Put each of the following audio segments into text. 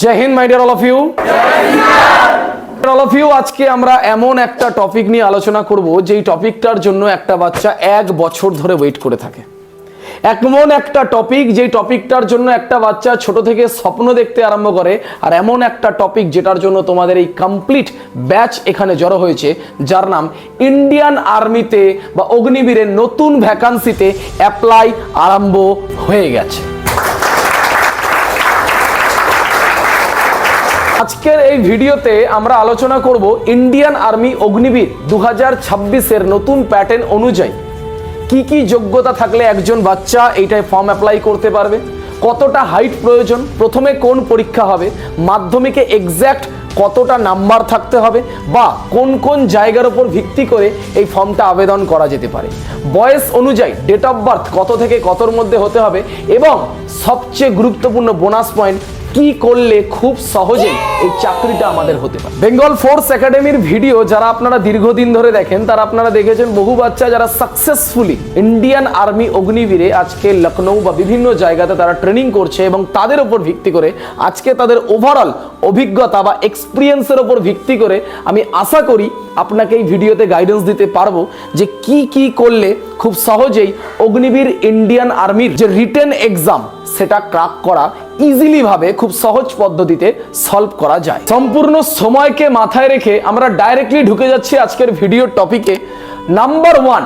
জয় হিন্দ my dear all of you. All of you, আজকে আমরা এমন একটা টপিক নিয়ে আলোচনা করব যেই টপিকটার জন্য একটা বাচ্চা 1 বছর ধরে ওয়েট করে থাকে। এমন একটা টপিক যেই টপিকটার জন্য একটা বাচ্চা ছোট থেকে স্বপ্ন দেখতে আরম্ভ করে, আর এমন একটা টপিক যেটার জন্য তোমাদের এই কমপ্লিট ব্যাচ এখানে জড়ো হয়েছে, যার নাম ইন্ডিয়ান আর্মিতে বা অগ্নিবীরের নতুন ভ্যাকান্সিতে অ্যাপ্লাই আরম্ভ হয়ে গেছে। আজকের এই ভিডিওতে আমরা আলোচনা করব ইন্ডিয়ান আর্মি অগ্নিবীর 2026 নতুন প্যাটার্ন অনুযায়ী কি কি যোগ্যতা থাকলে একজন বাচ্চা এইটায় ফর্ম অ্যাপ্লাই করতে পারবে, কতটা হাইট প্রয়োজন, প্রথমে কোন পরীক্ষা হবে, মাধ্যমিকে এক্স্যাক্ট কতটা নাম্বার থাকতে হবে, বা কোন কোন জায়গার উপর ভিত্তি করে এই ফর্মটা আবেদন করা যেতে পারে, বয়স অনুযায়ী ডেট অফ বার্থ কত থেকে কতর মধ্যে হতে হবে, এবং সবচেয়ে গুরুত্বপূর্ণ বোনাস পয়েন্ট কি করলে খুব সহজেই এই চাকরিটা আমাদের হতে পারে। বেঙ্গল ফোর্স একাডেমির ভিডিও যারা আপনারা দীর্ঘদিন ধরে দেখেন, তারা আপনারা দেখেছেন বহু বাচ্চা যারা সাকসেসফুলি ইন্ডিয়ান আর্মি অগ্নিবীরে আজকে লখনৌ বা বিভিন্ন জায়গাতে তারা ট্রেনিং করছে, এবং তাদের উপর ভিত্তি করে আজকে তাদের ওভারঅল অভিজ্ঞতা বা এক্সপিরিয়েন্সের উপর ভিত্তি করে আমি আশা করি আপনাকে এই ভিডিওতে গাইডেন্স দিতে পারবো যে কি কি করলে খুব সহজেই অগ্নিবীর ইন্ডিয়ান আর্মির যে রিটেন এক্সাম সেটা ক্র্যাক করা ইজিলি ভাবে খুব সহজ পদ্ধতিতে সলভ করা যায়। সম্পূর্ণ সময়কে মাথায় রেখে আমরা ডাইরেক্টলি ঢুকে যাচ্ছি আজকের ভিডিওর টপিকে। নাম্বার 1,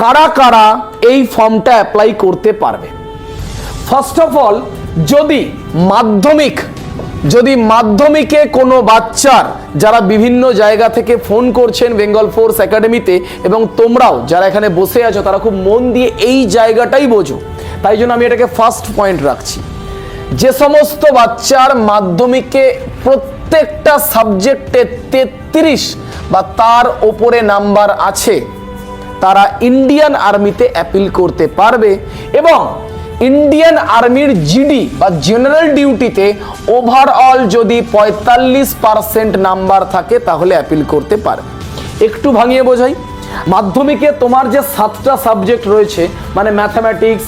কারা কারা এই ফর্মটা অ্যাপ্লাই করতে পারবে। ফার্স্ট অফ অল, যদি মাধ্যমিকে কোনো বাচ্চার যারা বিভিন্ন জায়গা থেকে ফোন করছেন বেঙ্গল ফোর্স একাডেমিতে, এবং তোমরাও যারা এখানে বসে আছো তারা খুব মন দিয়ে এই জায়গাটাই বোঝো, তাই জন্য আমি এটাকে ফার্স্ট পয়েন্ট রাখছি। যে সমস্ত বাচ্চার মাধ্যমিকে প্রত্যেকটা সাবজেক্টে 33 বা তার ওপরে নাম্বার আছে, তারা ইন্ডিয়ান আর্মিতে অ্যাপিল করতে পারবে, এবং ইন্ডিয়ান আর্মির জিডি বা জেনারেল ডিউটিতে ওভারঅল যদি 45% নাম্বার থাকে তাহলে অ্যাপিল করতে পারবে। একটু ভাঙিয়ে বোঝাই, মাধ্যমিকে তোমার যে 7টা সাবজেক্ট রয়েছে, মানে ম্যাথামেটিক্স,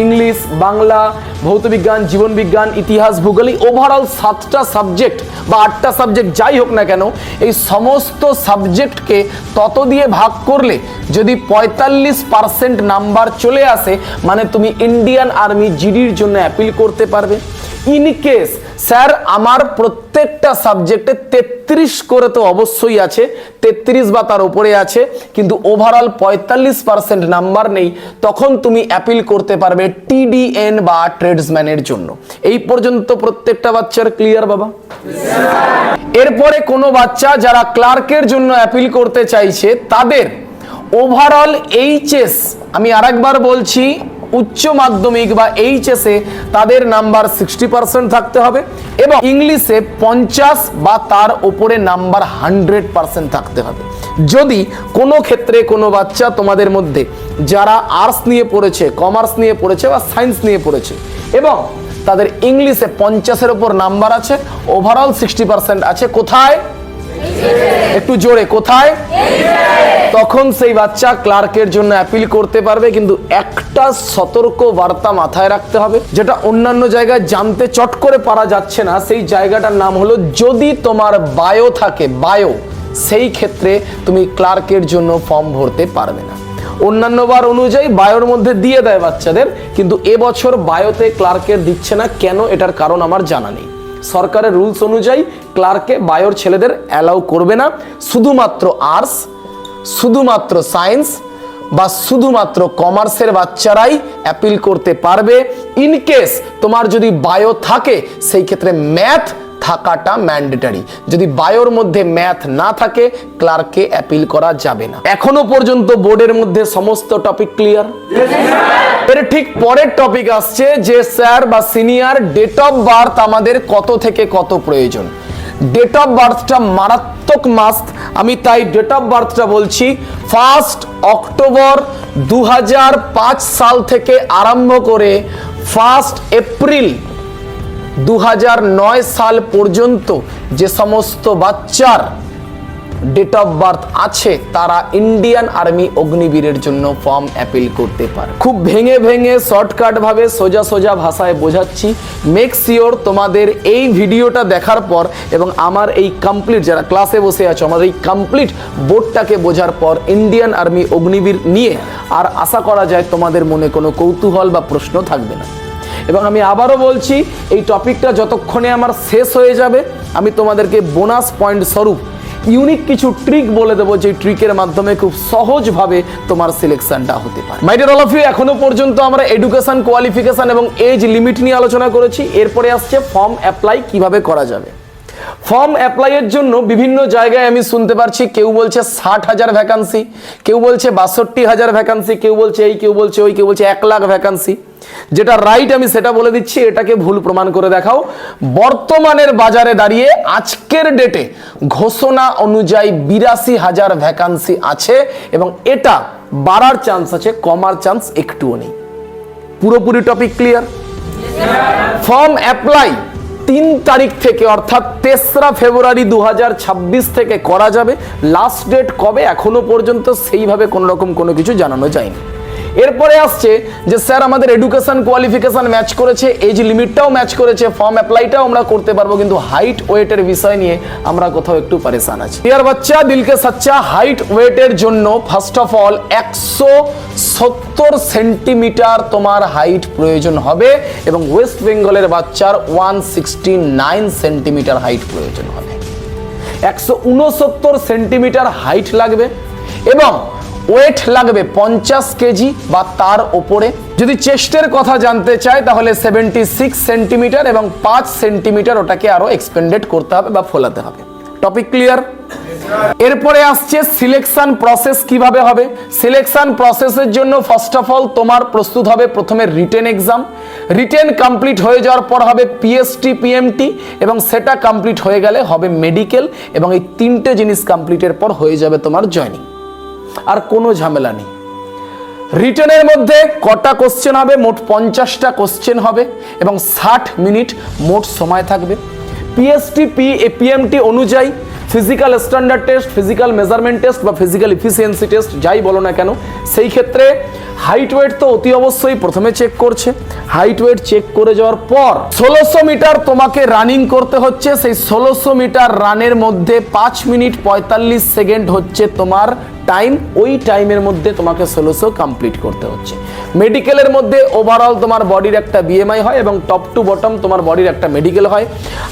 ইংলিশ, বাংলা, ভৌতবিজ্ঞান, জীবনবিজ্ঞান, ইতিহাস, ভূগোল, ওভারঅল 7টা সাবজেক্ট বা 8টা সাবজেক্ট যাই হোক না কেন, এই সমস্ত সাবজেক্টকে তত দিয়ে ভাগ করলে যদি 45% নাম্বার চলে আসে, মানে তুমি ইন্ডিয়ান আর্মি জিডির জন্য অ্যাপিল করতে পারবে। ইন কেস স্যার আমার প্রত্যেকটা সাবজেক্টে 33 করে তো অবশ্যই আছে, 33 বা তার উপরে আছে, কিন্তু ওভারঅল 45% নাম্বার নেই, তখন তুমি অ্যাপিল করতে পারবে টিডিএন বা ট্রেডসম্যানের জন্য। এই পর্যন্ত প্রত্যেকটা বাচ্চার ক্লিয়ার বাবা? এরপরে কোনো বাচ্চা যারা ক্লার্কের জন্য অ্যাপিল করতে চাইছে, তাদের ওভারঅল এইচএস, আমি আরেকবার বলছি, উচ্চ মাধ্যমিক বা এইচএসে তাদের নাম্বার 60% থাকতে হবে, এবং ইংলিশে 50 বা তার উপরে নাম্বার 100% থাকতে হবে। যদি কোনো ক্ষেত্রে কোনো বাচ্চা তোমাদের মধ্যে যারা আর্টস নিয়ে পড়েছে, কমার্স নিয়ে পড়েছে বা সায়েন্স নিয়ে পড়েছে, এবং তাদের ইংলিশে 50-এর উপর নাম্বার আছে, ওভারঅল 60% আছে, কোথায়? একটু জোরে, কোথায়? তখন সেই বাচ্চা ক্লার্কের জন্য অ্যাপিল করতে পারবে। কিন্তু একটা সতর্ক বার্তা মাথায় রাখতে হবে, যেটা অন্যান্য জায়গায় জানতে চট করে পারা যাচ্ছে না, সেই জায়গাটার নাম হলো, যদি তোমার বায়ো থাকে, বায়ো, সেই ক্ষেত্রে তুমি ক্লার্কের জন্য ফর্ম ভরতে পারবে না। অন্যান্য বার অনুযায়ী বায়োর মধ্যে দিয়ে দেয় বাচ্চাদের, কিন্তু এবছর বায়োতে ক্লার্কের দিচ্ছে না। কেন? এটার কারণ আমার জানা নেই। সরকারের রুলস অনুযায়ী ক্লার্কে বায়োর ছেলেদের অ্যালাউ করবে না, শুধুমাত্র আর্টস, শুধুমাত্র সায়েন্স বা শুধুমাত্র কমার্সের বাচ্চারাই অ্যাপিল করতে পারবে। ইন কেস তোমার যদি বায়ো থাকে, সেই ক্ষেত্রে ম্যাথ থাকাটা ম্যান্ডেটরি। যদি বায়োর মধ্যে ম্যাথ না থাকে, ক্লার্কে অ্যাপিল করা যাবে না। এখনো পর্যন্ত বোর্ডের মধ্যে সমস্ত টপিক ক্লিয়ার? এর ঠিক পরের টপিক আসছে যে স্যার বা সিনিয়র, ডেট অফ বার্থ আমাদের কত থেকে কত প্রয়োজন। ডেট অফ বার্থটা মারাত্মক মাস্ট, আমি তাই ডেট অফ বার্থটা বলছি। 1 অক্টোবর 2005 সাল থেকে আরম্ভ করে 1 এপ্রিল 2009 সাল পর্যন্ত যে সমস্ত বাচ্চার ডেট অফ বার্থ আছে তারা ইন্ডিয়ান আর্মি অগ্নিবীরের জন্য ফর্ম অ্যাপিল করতে পারে। খুব ভেঙে ভেঙে শর্টকাট ভাবে সোজা সোজা ভাষায় বোঝাচ্ছি। মেক শিওর তোমাদের এই ভিডিওটা দেখার পর এবং আমার এই কমপ্লিট, যারা ক্লাসে বসে আছো, আমাদের এই কমপ্লিট বোর্ডটাকে বোঝার পর ইন্ডিয়ান আর্মি অগ্নিবীর নিয়ে আর আশা করা যায় তোমাদের মনে কোনো কৌতূহল বা প্রশ্ন থাকবে না। এবং আমি আবারও বলছি, এই টপিকটা যতক্ষণে আমার শেষ হয়ে যাবে আমি তোমাদেরকে বোনাস পয়েন্ট স্বরূপ ইউনিক কিছু ট্রিক বলে দেবো, যে ট্রিকের মাধ্যমে খুব সহজভাবে তোমার সিলেকশনটা হতে পারে। My dear all of you, এখনো পর্যন্ত আমরা এডুকেশন, কোয়ালিফিকেশন এবং এজ লিমিট নিয়ে আলোচনা করেছি। এরপরে আসছে ফর্ম অ্যাপ্লাই কিভাবে করা যাবে। ফর্ম অ্যাপ্লাইয়ের জন্য বিভিন্ন জায়গায় আমি শুনতে পারছি, কেউ বলছে 60,000 ভ্যাকান্সি, কেউ বলছে 62,000 ভ্যাকান্সি, কেউ বলছে এই, কেউ বলছে ওই, কেউ বলছে 1 লাখ ভ্যাকান্সি। যেটা রাইট আমি সেটা বলে দিচ্ছি, এটাকে ভুল প্রমাণ করে দেখাও। বর্তমানের বাজারে দাঁড়িয়ে আজকের ডেটে ঘোষণা অনুযায়ী 82,000 ভ্যাকান্সি আছে এবং এটা বাড়ার চান্স আছে, কমার চান্স একটুও নেই। পুরোপুরি টপিক ক্লিয়ার? ফর্ম অ্যাপ্লাই 3 তারিখ থেকে অর্থাৎ 3রা ফেব্রুয়ারি 2026 থেকে করা যাবে। লাস্ট ডেট কবে এখনো পর্যন্ত সেইভাবে কোনো রকম কোনো কিছু জানানো যায়নি। এরপরে আসছে যে স্যার আমাদের এডুকেশন, কোয়ালিফিকেশন ম্যাচ করেছে, এজ লিমিটটাও ম্যাচ করেছে, ফর্ম অ্যাপ্লাইটাও আমরা করতে পারবো, কিন্তু হাইট ওয়েটের বিষয় নিয়ে আমরা কোথাও একটু পরেশান আছি। ইয়ার বাচ্চা দিলকে সচ্চা, হাইট ওয়েটের জন্য ফার্স্ট অফ অল 170 সেন্টিমিটার তোমার হাইট প্রয়োজন হবে এবং ওয়েস্ট বেঙ্গলের বাচ্চার 169 সেন্টিমিটার হাইট প্রয়োজন হবে। 169 সেন্টিমিটার হাইট লাগবে এবং ওয়েট লাগবে 50 কেজি বা তার ওপরে। যদি চেস্টের কথা জানতে চাই তাহলে 76 সেন্টিমিটার এবং 5 সেন্টিমিটার ওটাকে আরো এক্সপেন্ডেড করতে হবে বা ফোলাতে হবে। Topic clear? এরপরে আসছে সিলেকশন প্রসেস কিভাবে হবে। সিলেকশন প্রসেসের জন্য ফার্স্ট অফ অল তোমার প্রস্তুত হবে প্রথমে রিটেন এক্সাম। রিটেন কমপ্লিট হয়ে যাওয়ার পর হবে পিএসটি, পিএমটি এবং সেটা কমপ্লিট হয়ে গেলে হবে মেডিকেল এবং এই 3টে জিনিস কমপ্লিটের পর হয়ে যাবে তোমার জয়নিং। আর কোনো ঝামেলা নেই। রিটেনের মধ্যে কটা কোশ্চেন হবে? মোট 50টা কোশ্চেন হবে এবং 60 মিনিট মোট সময় থাকবে। পিএসটি, পিএমটি অনুযায়ী physical standard test, physical measurement test বা ফিজিক্যাল এফিসিয়েন্সি টেস্ট যাই বলো না কেন, সেই ক্ষেত্রে হাইট ওয়েট তো অতি অবশ্যই প্রথমে চেক করছে। হাইট ওয়েট চেক করে যাওয়ার পর 1600 মিটার তোমাকে রানিং করতে হচ্ছে। সেই 1600 মিটার রানের মধ্যে 5 মিনিট 45 সেকেন্ড হচ্ছে তোমার টাইম। ওই টাইমের মধ্যে তোমাকে 1600 কমপ্লিট করতে হচ্ছে। মেডিকেলের মধ্যে ওভারঅল তোমার বডির একটা বিএমআই হয় এবং টপ টু বটম তোমার বডির একটা মেডিকেল হয়।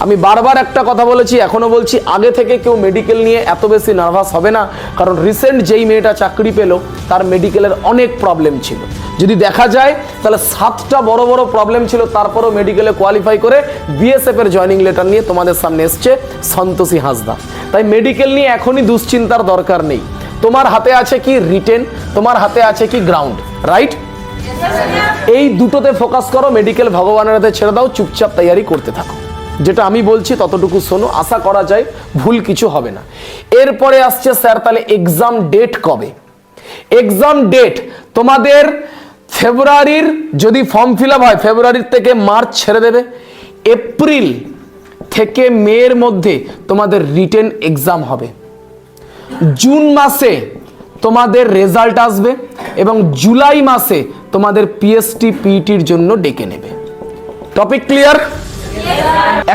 আমি বারবার একটা কথা বলেছি, এখনো বলছি, আগে থেকে কেউ মেডিকেল নিয়ে এত বেশি নার্ভাস হবে না, কারণ রিসেন্ট যেই মেয়েটা চাকরি পেল তার মেডিকেলের অনেক প্রবলেম ছিল। যদি দেখা যায় তাহলে 7টা বড় বড় প্রবলেম ছিল, তারপরেও মেডিকেলে কোয়ালিফাই করে বিএসএফ এর জয়নিং লেটার নিয়ে তোমাদের সামনে এসছে সন্তোষী হাঁসদা। তাই মেডিকেল নিয়ে এখনই দুশ্চিন্তার দরকার নেই। তোমার হাতে আছে কি রিটেন, তোমার হাতে আছে কি গ্রাউন্ড, রাইট? এই দুটোতে ফোকাস করো। মেডিকেল ভগবানের হাতে ছেড়ে দাও, চুপচাপ তৈরি করতে থাকো। যেটা আমি বলছি ততটুকু শোনো, আশা করা যায় ভুল কিছু হবে না। এরপরে আসছে স্যার তাহলে এক্সাম ডেট কবে? এক্সাম ডেট তোমাদের ফেব্রুয়ারির, যদি ফর্ম ফিল আপ হয় ফেব্রুয়ারির থেকে মার্চ ছেড়ে দেবে। এপ্রিল থেকে মের মধ্যে তোমাদের রিটেন এক্সাম হবে। জুন মাসে তোমাদের রেজাল্ট আসবে এবং জুলাই মাসে তোমাদের পিএসটি, পিইটির জন্য ডেকে নেবে। Topic clear?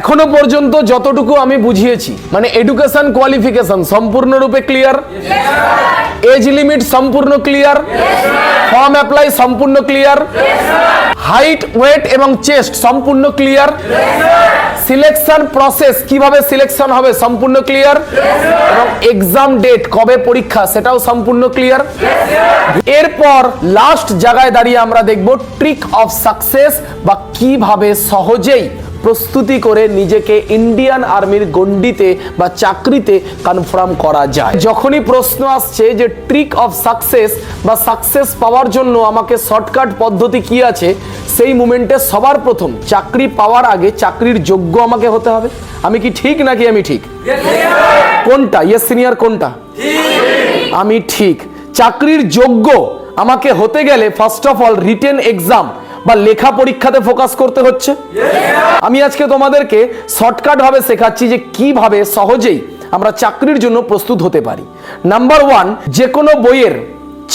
এখনো পর্যন্ত যতটুকু আমি বুঝিয়েছি, মানে এডুকেশন, কোয়ালিফিকেশন সম্পূর্ণরূপে ক্লিয়ার, এজ লিমিট সম্পূর্ণ ক্লিয়ার, ফর্ম অ্যাপ্লাই সম্পূর্ণ ক্লিয়ার, হাইট, ওয়েট এবং চেস্ট সম্পূর্ণ ক্লিয়ার, সিলেকশন প্রসেস কিভাবে সিলেকশন হবে সম্পূর্ণ ক্লিয়ার, এবং এক্সাম ডেট কবে পরীক্ষা সেটাও সম্পূর্ণ ক্লিয়ার। এরপর লাস্ট জায়গায় দাঁড়িয়ে আমরা দেখব ট্রিক অফ সাকসেস, বা কিভাবে সহজেই প্রস্তুতি করে নিজেকে ইন্ডিয়ান আর্মির গণ্ডিতে বা চাকরিতে কনফার্ম করা যায়। যখনই প্রশ্ন আসছে যে ট্রিক অফ সাকসেস বা সাকসেস পাওয়ার জন্য আমাকে শর্টকাট পদ্ধতি কি আছে, সেই মুমেন্টে সবার প্রথম চাকরি পাওয়ার আগে চাকরির যোগ্য আমাকে হতে হবে। আমি কি ঠিক নাকি আমি ঠিক? কোনটা? ইয়েস সিনিয়র, কোনটা? আমি ঠিক। চাকরির যোগ্য আমাকে হতে গেলে first of all written exam বা লেখা পরীক্ষাতে ফোকাস করতে হচ্ছে। আমি আজকে তোমাদেরকে শর্টকাট ভাবে শেখাচ্ছি যে কিভাবে সহজেই আমরা চাকরির জন্য প্রস্তুত হতে পারি। নাম্বার 1, যে কোনো বইয়ের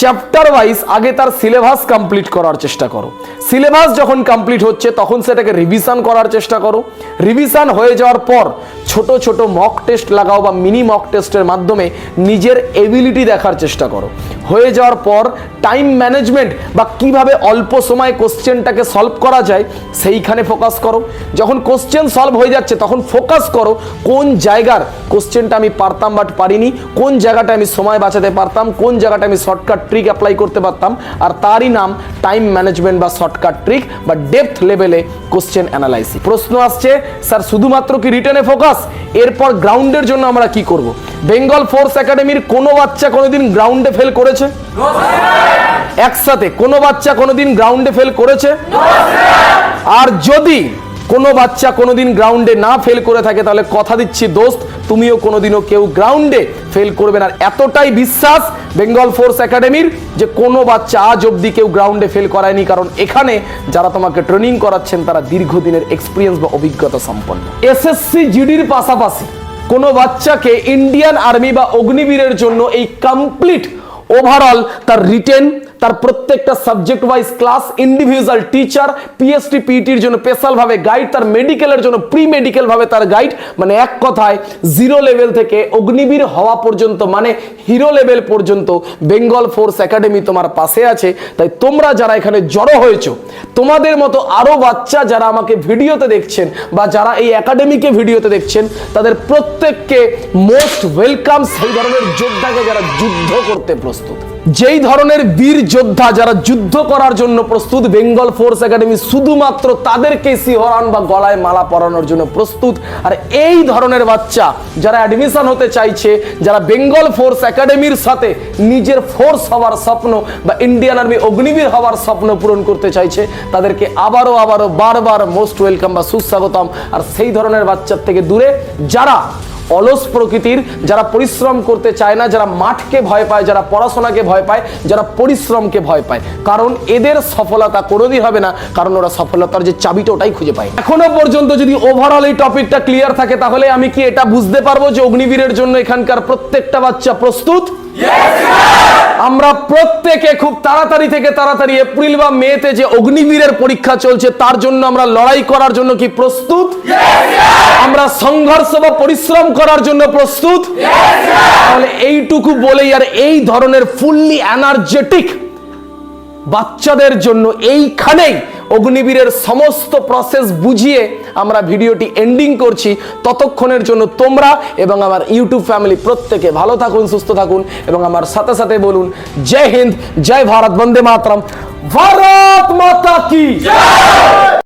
চ্যাপ্টার ওয়াইজ আগে তার সিলেবাস কমপ্লিট করার চেষ্টা করো। সিলেবাস যখন কমপ্লিট হচ্ছে তখন সেটাকে রিভিশন করার চেষ্টা করো। রিভিশন হয়ে যাওয়ার পর ছোট ছোট মক টেস্ট লাগাও বা মিনি মক টেস্টের মাধ্যমে নিজের এবিলিটি দেখার চেষ্টা করো। হয়ে যাওয়ার পর টাইম ম্যানেজমেন্ট বা কিভাবে অল্প সময়ে কোশ্চেনটাকে সলভ করা যায় সেইখানে ফোকাস করো। যখন কোশ্চেন সলভ হয়ে যাচ্ছে তখন ফোকাস করো কোন জায়গার কোশ্চেনটা আমি পারতাম বাট পারিনি, কোন জায়গাটা আমি সময় বাঁচাতে পারতাম, কোন জায়গাটা আমি শর্টকাট ট্রিক অ্যাপ্লাই করতে পারতাম, আর তারই নাম টাইম ম্যানেজমেন্ট বা শর্টকাট ট্রিক বা ডেপথ লেভেলে কোশ্চেন অ্যানালাইসিস। প্রশ্ন আসছে, স্যার শুধুমাত্র কি রিটেনে ফোকাস, এরপর গ্রাউন্ডের জন্য আমরা কি করব? বেঙ্গল ফোর্স একাডেমির কোনো বাচ্চা কোনোদিন গ্রাউন্ডে ফেল করেছে? একসাথে কোনো বাচ্চা কোনোদিন গ্রাউন্ডে ফেল করেছে? আর যদি কোনো বাচ্চা কোনোদিন গ্রাউন্ডে না ফেল করে থাকে তাহলে কথা দিচ্ছি দোস্ত, তুমিও কোনোদিনও কেউ গ্রাউন্ডে ফেল করবে না। এতটাই বিশ্বাস বেঙ্গল ফোর্স একাডেমির যে কোনো বাচ্চা আজ অবধি কেউ গ্রাউন্ডে ফেল করায়নি, কারণ এখানে যারা তোমাকে ট্রেনিং করাচ্ছেন তারা দীর্ঘদিনের এক্সপিরিয়েন্স বা অভিজ্ঞতা সম্পন্ন। এসএসসি জিডির পাশাপাশি কোনো বাচ্চাকে ইন্ডিয়ান আর্মি বা অগ্নিবীরের জন্য এই কমপ্লিট ওভারঅল তার রিটেন, তার প্রত্যেকটা subject wise class, individual teacher, PST পিটির জন্য স্পেশাল ভাবে গাইড, তার মেডিকেলের জন্য প্রি মেডিকেল ভাবে তার গাইড, মানে এক কথায় জিরো লেভেল থেকে অগ্নিবীর হওয়া পর্যন্ত মানে হিরো লেভেল পর্যন্ত বেঙ্গল ফোর্স একাডেমি তোমার পাশে আছে। তাই তোমরা যারা এখানে জড়ো হয়েছো, তোমাদের মতো আরো বাচ্চা যারা আমাকে ভিডিওতে দেখছেন বা যারা এই একাডেমিকে ভিডিওতে দেখছেন তাদের প্রত্যেককে মোস্ট ওয়েলকাম। সেই ধরনের যোদ্ধাকে যারা যুদ্ধ করতে প্রস্তুত, যেই ধরনের বীর যোদ্ধা যারা যুদ্ধ করার জন্য প্রস্তুত, বেঙ্গল ফোর্স একাডেমি শুধুমাত্র তাদেরকে শিহরণ বা গলায় মালা পরানোর জন্য প্রস্তুত। আর এই ধরনের বাচ্চা যারা অ্যাডমিশন হতে চাইছে, যারা বেঙ্গল ফোর্স একাডেমির সাথে নিজের ফোর্স হওয়ার স্বপ্ন বা ইন্ডিয়ান আর্মি অগ্নিবীর হওয়ার স্বপ্ন পূরণ করতে চাইছে, তাদেরকে আবারও বারবার মোস্ট ওয়েলকাম বা সুস্বাগতম। আর সেই ধরনের বাচ্চার থেকে দূরে যারা অলস প্রকৃতির, যারা পরিশ্রম করতে চায় না, যারা মাঠকে ভয় পায়, যারা পড়াশোনাকে ভয় পায়, যারা পরিশ্রমকে ভয় পায়, কারণ এদের সফলতা কোনোদিন হবে না, কারণ ওরা সফলতার যে চাবিটা ওটাই খুঁজে পায়। এখনো পর্যন্ত যদি ওভারঅল এই টপিকটা ক্লিয়ার থাকে তাহলে আমি কি এটা বুঝতে পারবো যে অগ্নিবীরের জন্য এখানকার প্রত্যেকটা বাচ্চা প্রস্তুত? আমরা প্রত্যেকে খুব তাড়াতাড়ি থেকে তাড়াতাড়ি এপ্রিল বা মেতে যে অগ্নিবীরের পরীক্ষা চলছে তার জন্য আমরা লড়াই করার জন্য কি প্রস্তুত? আমরা সংঘর্ষ বা পরিশ্রম করার জন্য প্রস্তুত? তাহলে এইটুকু বলেই আর এই ধরনের ফুললি এনার্জেটিক বাচ্চাদের জন্য এইখানেই অগ্নিবীরের সমস্ত প্রসেস বুঝিয়ে আমরা ভিডিওটি এন্ডিং করছি। ততক্ষণের জন্য তোমরা এবং আমার ইউটিউব ফ্যামিলি প্রত্যেকে ভালো থাকুন, সুস্থ থাকুন এবং আমার সাথে সাথে বলুন জয় হিন্দ, জয় ভারত, বন্দে মাতরম, ভারত মাতা কি জয়।